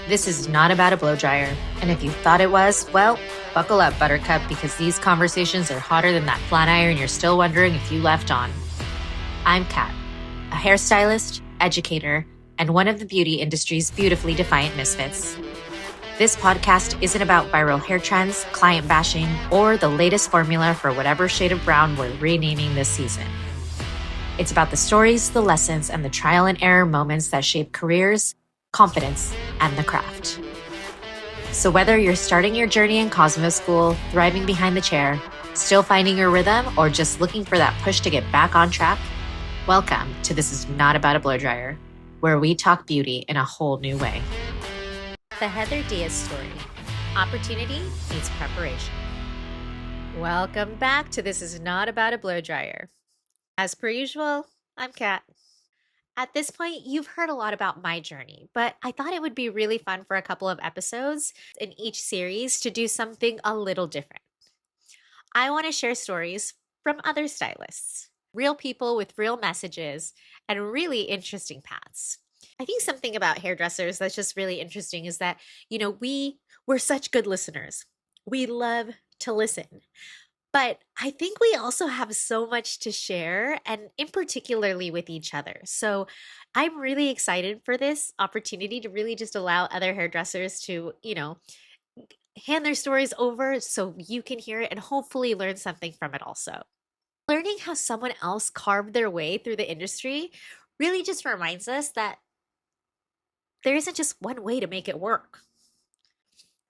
This is not about a blow dryer, and if you thought it was, well, buckle up, Buttercup, because these conversations are hotter than that flat iron you're still wondering if you left on. I'm Kat, a hairstylist, educator, and one of the beauty industry's beautifully defiant misfits. This podcast isn't about viral hair trends, client bashing, or the latest formula for whatever shade of brown we're renaming this season. It's about the stories, the lessons, and the trial and error moments that shape careers, confidence, and the craft. So whether you're starting your journey in Cosmo School, thriving behind the chair, still finding your rhythm, or just looking for that push to get back on track, welcome to This Is Not About a Blow Dryer, where we talk beauty in a whole new way. The Heather Diaz story. Opportunity meets preparation. Welcome back to This Is Not About a Blow Dryer. As per usual, I'm Kat. At this point, you've heard a lot about my journey, but I thought it would be really fun for a couple of episodes in each series to do something a little different. I want to share stories from other stylists, real people with real messages and really interesting paths. I think something about hairdressers that's just really interesting is that, we're such good listeners. We love to listen. But I think we also have so much to share, and in particularly with each other. So I'm really excited for this opportunity to really just allow other hairdressers to, hand their stories over so you can hear it and hopefully learn something from it also. Learning how someone else carved their way through the industry really just reminds us that there isn't just one way to make it work.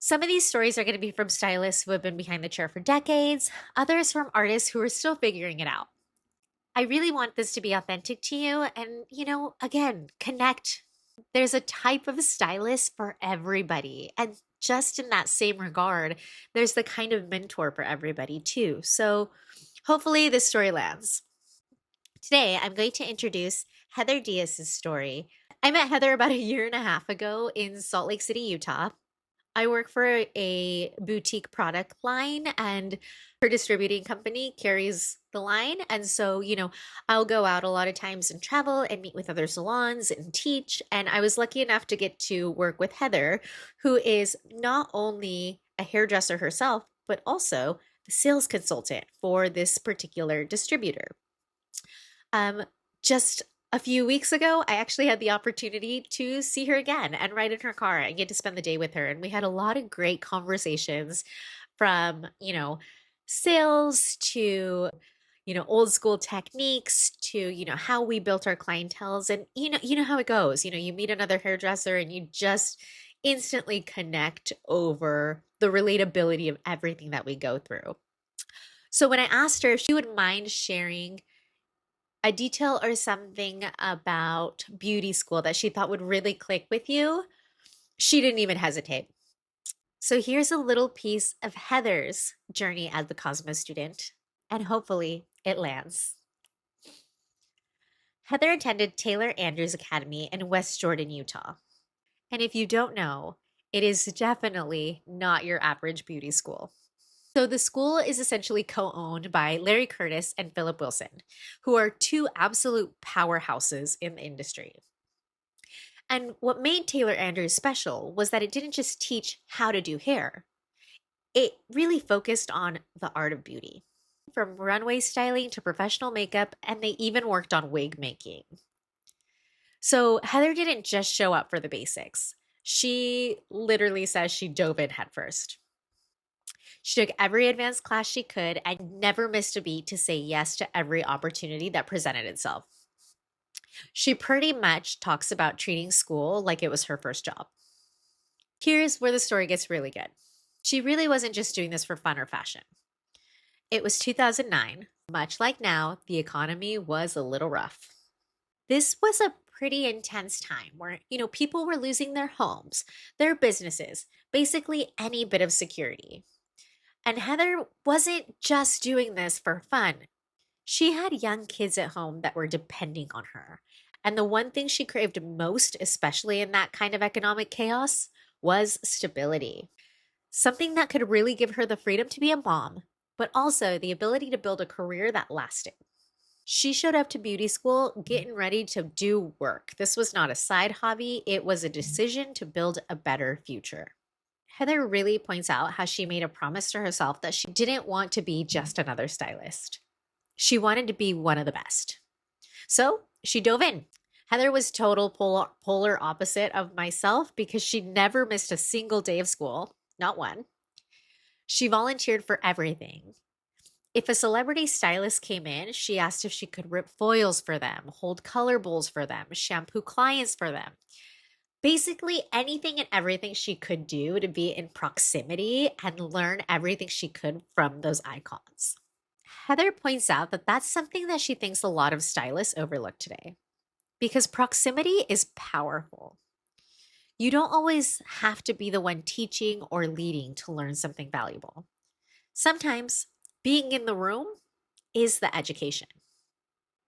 Some of these stories are going to be from stylists who have been behind the chair for decades, others from artists who are still figuring it out. I really want this to be authentic to you and, again, connect. There's a type of stylist for everybody. And just in that same regard, there's the kind of mentor for everybody too. So hopefully this story lands. Today, I'm going to introduce Heather Diaz's story. I met Heather about a year and a half ago in Salt Lake City, Utah. I work for a boutique product line, and her distributing company carries the line. And so, I'll go out a lot of times and travel and meet with other salons and teach. And I was lucky enough to get to work with Heather, who is not only a hairdresser herself, but also the sales consultant for this particular distributor. Just a few weeks ago, I actually had the opportunity to see her again and ride in her car and get to spend the day with her. And we had a lot of great conversations from, sales to, old school techniques to, how we built our clienteles. And, you know how it goes. You meet another hairdresser and you just instantly connect over the relatability of everything that we go through. So when I asked her if she would mind sharing a detail or something about beauty school that she thought would really click with you, she didn't even hesitate. So here's a little piece of Heather's journey as the Cosmo student, and hopefully it lands. Heather attended Taylor Andrews Academy in West Jordan, Utah. And if you don't know, it is definitely not your average beauty school. So the school is essentially co-owned by Larry Curtis and Philip Wilson, who are two absolute powerhouses in the industry. And what made Taylor Andrews special was that it didn't just teach how to do hair. It really focused on the art of beauty, from runway styling to professional makeup, and they even worked on wig making. So Heather didn't just show up for the basics. She literally says she dove in headfirst. She took every advanced class she could and never missed a beat to say yes to every opportunity that presented itself. She pretty much talks about treating school like it was her first job. Here's where the story gets really good. She really wasn't just doing this for fun or fashion. It was 2009. Much like now, the economy was a little rough. This was a pretty intense time where, people were losing their homes, their businesses, basically any bit of security. And Heather wasn't just doing this for fun. She had young kids at home that were depending on her. And the one thing she craved most, especially in that kind of economic chaos, was stability. Something that could really give her the freedom to be a mom, but also the ability to build a career that lasted. She showed up to beauty school getting ready to do work. This was not a side hobby, it was a decision to build a better future. Heather really points out how she made a promise to herself that she didn't want to be just another stylist. She wanted to be one of the best. So she dove in. Heather was total polar opposite of myself because she never missed a single day of school, not one. She volunteered for everything. If a celebrity stylist came in, she asked if she could rip foils for them, hold color bowls for them, shampoo clients for them. Basically, anything and everything she could do to be in proximity and learn everything she could from those icons. Heather points out that that's something that she thinks a lot of stylists overlook today because proximity is powerful. You don't always have to be the one teaching or leading to learn something valuable. Sometimes being in the room is the education.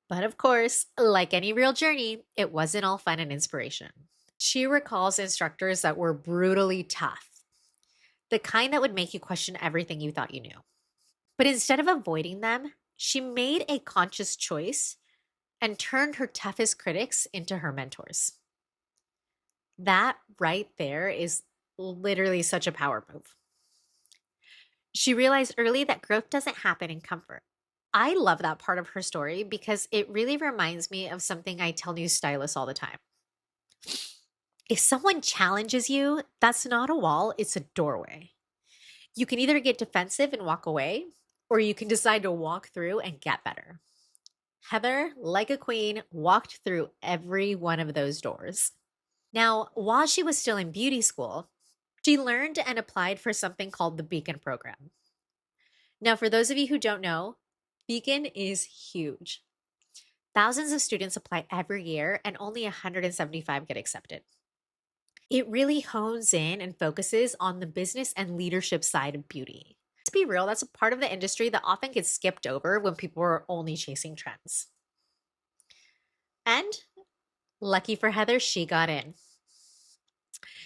But of course, like any real journey, it wasn't all fun and inspiration. She recalls instructors that were brutally tough, the kind that would make you question everything you thought you knew. But instead of avoiding them, she made a conscious choice and turned her toughest critics into her mentors. That right there is literally such a power move. She realized early that growth doesn't happen in comfort. I love that part of her story because it really reminds me of something I tell new stylists all the time. If someone challenges you, that's not a wall, it's a doorway. You can either get defensive and walk away, or you can decide to walk through and get better. Heather, like a queen, walked through every one of those doors. Now, while she was still in beauty school, she learned and applied for something called the Beacon program. Now, for those of you who don't know, Beacon is huge. Thousands of students apply every year, and only 175 get accepted. It really hones in and focuses on the business and leadership side of beauty. To be real, that's a part of the industry that often gets skipped over when people are only chasing trends. And lucky for Heather, she got in.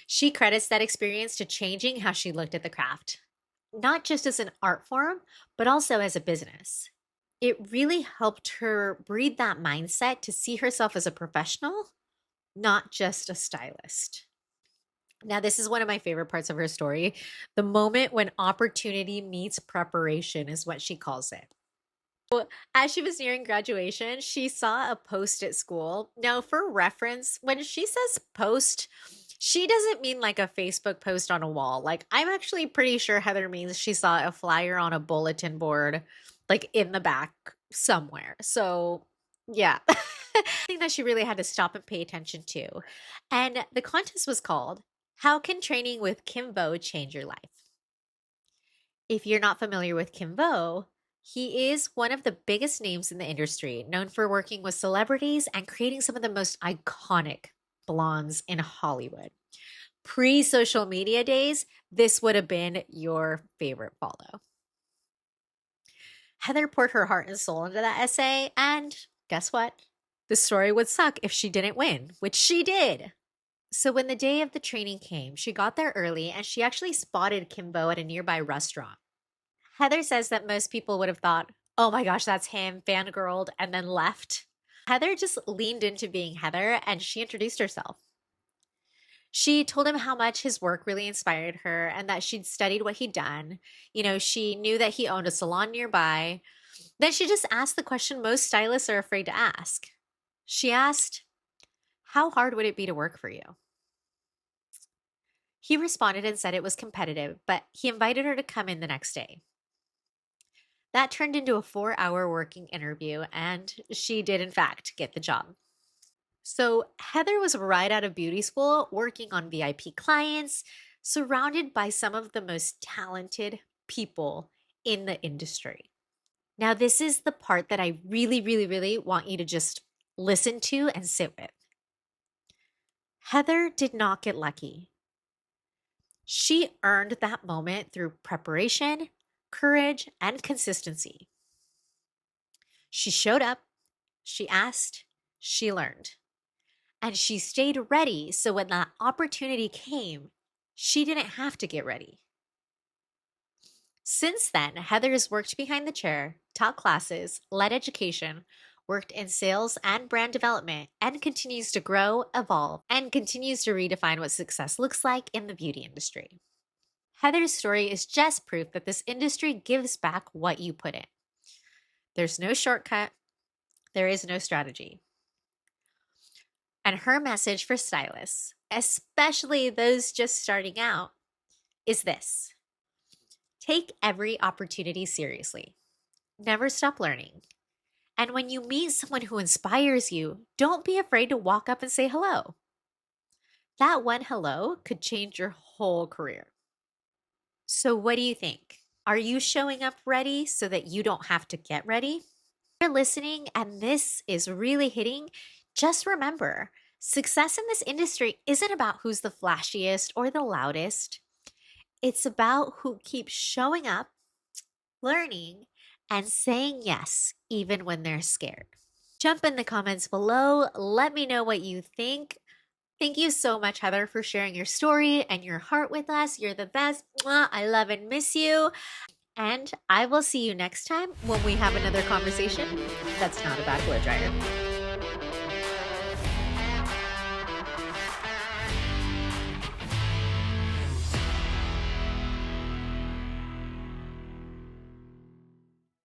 She credits that experience to changing how she looked at the craft, not just as an art form, but also as a business. It really helped her breed that mindset to see herself as a professional, not just a stylist. Now, this is one of my favorite parts of her story. The moment when opportunity meets preparation is what she calls it. As she was nearing graduation, she saw a post at school. Now, for reference, when she says post, she doesn't mean like a Facebook post on a wall. Like, I'm actually pretty sure Heather means she saw a flyer on a bulletin board, like in the back somewhere. So, yeah. Thing that she really had to stop and pay attention to. And the contest was called How Can Training with Kim Vo Change Your Life? If you're not familiar with Kim Vo, he is one of the biggest names in the industry, known for working with celebrities and creating some of the most iconic blondes in Hollywood. Pre-social media days, this would have been your favorite follow. Heather poured her heart and soul into that essay, and guess what? The story would suck if she didn't win, which she did. So when the day of the training came, she got there early and she actually spotted Kim Vo at a nearby restaurant. Heather says that most people would have thought, oh my gosh, that's him, fangirled, and then left. Heather just leaned into being Heather and she introduced herself. She told him how much his work really inspired her and that she'd studied what he'd done. You know, she knew that he owned a salon nearby. Then she just asked the question most stylists are afraid to ask. She asked, how hard would it be to work for you? He responded and said it was competitive, but he invited her to come in the next day. That turned into a 4-hour working interview, and she did, in fact, get the job. So Heather was right out of beauty school, working on VIP clients, surrounded by some of the most talented people in the industry. Now, this is the part that I really, really, really want you to just listen to and sit with. Heather did not get lucky. She earned that moment through preparation, courage, and consistency. She showed up, she asked, she learned, and she stayed ready so when that opportunity came, she didn't have to get ready. Since then, Heather has worked behind the chair, taught classes, led education, worked in sales and brand development, and continues to grow, evolve, and continues to redefine what success looks like in the beauty industry. Heather's story is just proof that this industry gives back what you put in. There's no shortcut, there is no strategy. And her message for stylists, especially those just starting out, is this: take every opportunity seriously. Never stop learning. And when you meet someone who inspires you, don't be afraid to walk up and say hello. That one hello could change your whole career. So what do you think? Are you showing up ready so that you don't have to get ready? If you're listening and this is really hitting, just remember, success in this industry isn't about who's the flashiest or the loudest. It's about who keeps showing up, learning, and saying yes, even when they're scared. Jump in the comments below. Let me know what you think. Thank you so much, Heather, for sharing your story and your heart with us. You're the best. Mwah. I love and miss you. And I will see you next time when we have another conversation that's not about blow dryer.